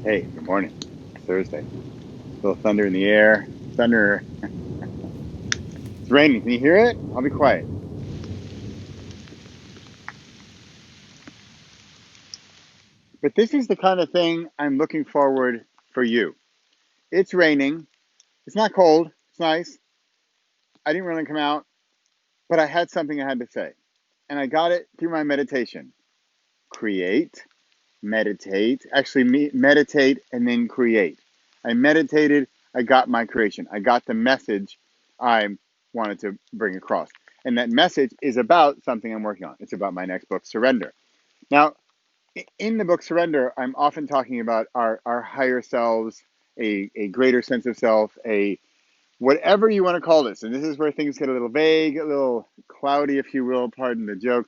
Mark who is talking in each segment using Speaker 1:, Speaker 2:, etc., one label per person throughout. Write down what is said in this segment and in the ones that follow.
Speaker 1: Hey, good morning. It's Thursday. A little thunder in the air. Thunder. It's raining. Can you hear it? I'll be quiet. But this is the kind of thing I'm looking forward for you. It's raining. It's not cold. It's nice. I didn't really come out, but I had something I had to say. And I got it through my meditation. Create, meditate. Actually, meditate and then create. I meditated. I got my creation. I got the message I wanted to bring across. And that message is about something I'm working on. It's about my next book, Surrender. Now, in the book Surrender, I'm often talking about our higher selves, a greater sense of self, a whatever you want to call this. And this is where things get a little vague, a little cloudy, if you will, pardon the joke,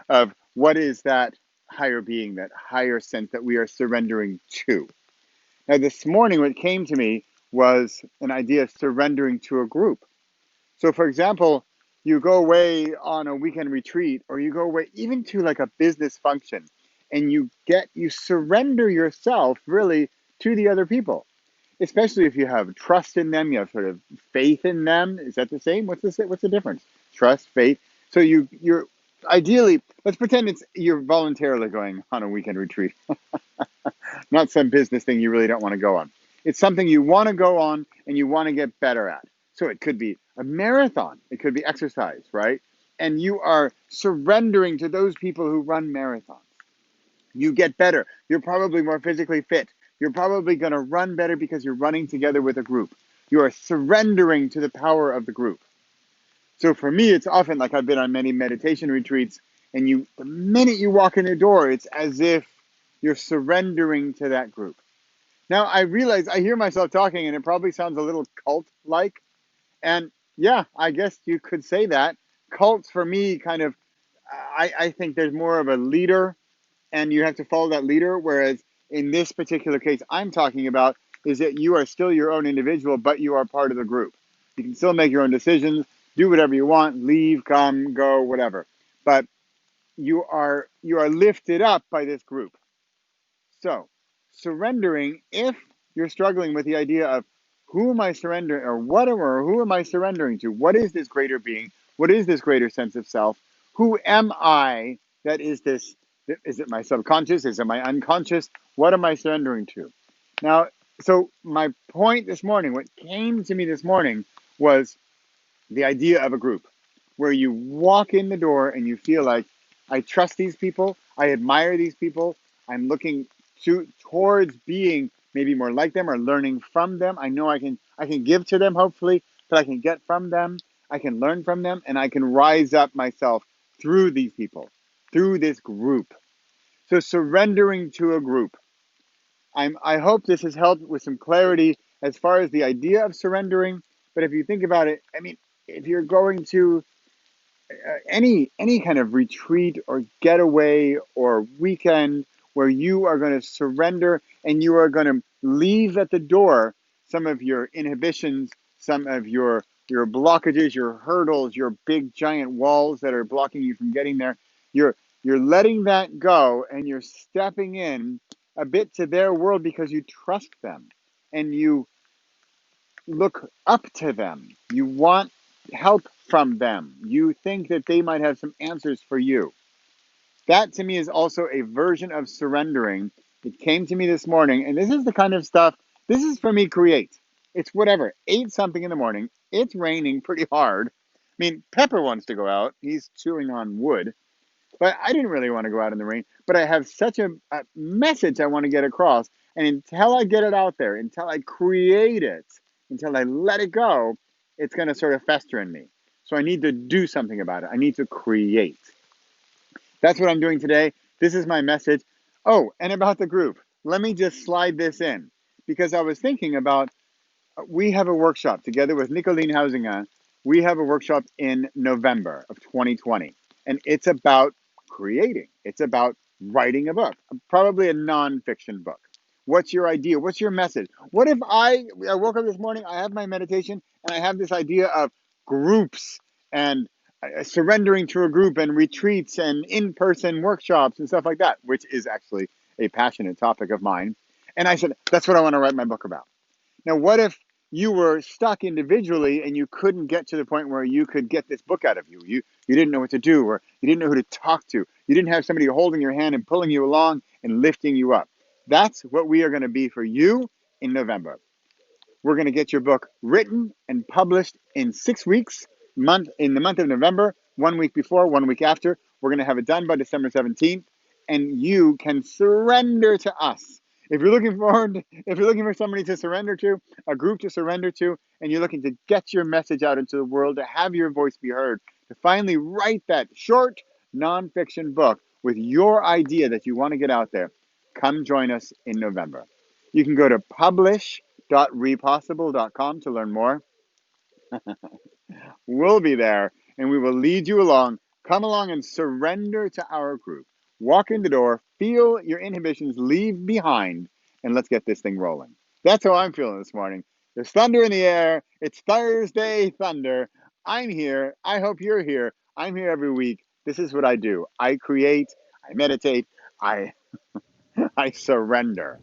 Speaker 1: of what is that higher being, that higher sense that we are surrendering to. Now, this morning, what came to me was an idea of surrendering to a group. So, for example, you go away on a weekend retreat, or you go away even to like a business function, and you surrender yourself really to the other people, especially if you have trust in them, you have sort of faith in them. Is that the same? What's the difference? Trust, faith. So you're ideally, let's pretend you're voluntarily going on a weekend retreat, not some business thing you really don't want to go on. It's something you want to go on and you want to get better at. So it could be a marathon, it could be exercise, right? And you are surrendering to those people who run marathons. You get better. You're probably more physically fit. You're probably going to run better because you're running together with a group. You are surrendering to the power of the group. So for me, it's often like I've been on many meditation retreats, and the minute you walk in the door, it's as if you're surrendering to that group. Now, I realize I hear myself talking, and it probably sounds a little cult like. And yeah, I guess you could say that. Cults for me kind of, I think there's more of a leader, and you have to follow that leader. Whereas in this particular case, I'm talking about is that you are still your own individual, but you are part of the group. You can still make your own decisions, do whatever you want, leave, come, go, whatever. But you are lifted up by this group. So, surrendering, if you're struggling with the idea of who am I surrendering or who am I surrendering to? What is this greater being? What is this greater sense of self? Who am I that is this? Is it my subconscious? Is it my unconscious? What am I surrendering to? Now, so my point this morning, what came to me this morning was the idea of a group where you walk in the door and you feel like, I trust these people, I admire these people, I'm looking towards being maybe more like them or learning from them. I know I can give to them hopefully, but I can get from them, I can learn from them, and I can rise up myself through these people, through this group. So surrendering to a group. I hope this has helped with some clarity as far as the idea of surrendering. But if you think about it, I mean, if you're going to any kind of retreat or getaway or weekend where you are going to surrender and you are going to leave at the door some of your inhibitions, some of your blockages, your hurdles, your big giant walls that are blocking you from getting there. You're letting that go and you're stepping in a bit to their world because you trust them and you look up to them. You want help from them. You think that they might have some answers for you. That to me is also a version of surrendering. It came to me this morning, and this is the kind of stuff, this is for me, create. It's whatever. 8 something in the morning. It's raining pretty hard. I mean, Pepper wants to go out. He's chewing on wood. But I didn't really want to go out in the rain. But I have such a message I want to get across. And until I get it out there, until I create it, until I let it go, it's going to sort of fester in me. So I need to do something about it. I need to create. That's what I'm doing today. This is my message. Oh, and about the group. Let me just slide this in. Because I was thinking about, we have a workshop together with Nicolene Housinga. We have a workshop in November of 2020. And it's about creating. It's about writing a book, probably a nonfiction book. What's your idea? What's your message? What if I woke up this morning, I have my meditation, and I have this idea of groups and surrendering to a group and retreats and in-person workshops and stuff like that, which is actually a passionate topic of mine. And I said, that's what I want to write my book about. Now, what if you were stuck individually and you couldn't get to the point where you could get this book out of you? You didn't know what to do, or you didn't know who to talk to. You didn't have somebody holding your hand and pulling you along and lifting you up. That's what we are going to be for you in November. We're going to get your book written and published in 6 weeks, in the month of November, 1 week before, 1 week after. We're going to have it done by December 17th, and you can surrender to us. If you're looking for somebody to surrender to, a group to surrender to, and you're looking to get your message out into the world, to have your voice be heard, to finally write that short nonfiction book with your idea that you want to get out there, come join us in November. You can go to publish.repossible.com to learn more. We'll be there and we will lead you along. Come along and surrender to our group. Walk in the door, feel your inhibitions leave behind, and let's get this thing rolling. That's how I'm feeling this morning. There's thunder in the air. It's Thursday Thunder. I'm here. I hope you're here. I'm here every week. This is what I do. I create, I meditate, I I surrender.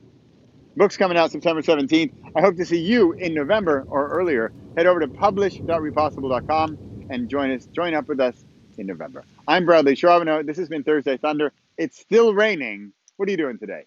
Speaker 1: Book's coming out September 17th. I hope to see you in November or earlier. Head over to publish.repossible.com and join up with us in November. I'm Bradley Charbonneau. This has been Thursday Thunder. It's still raining. What are you doing today?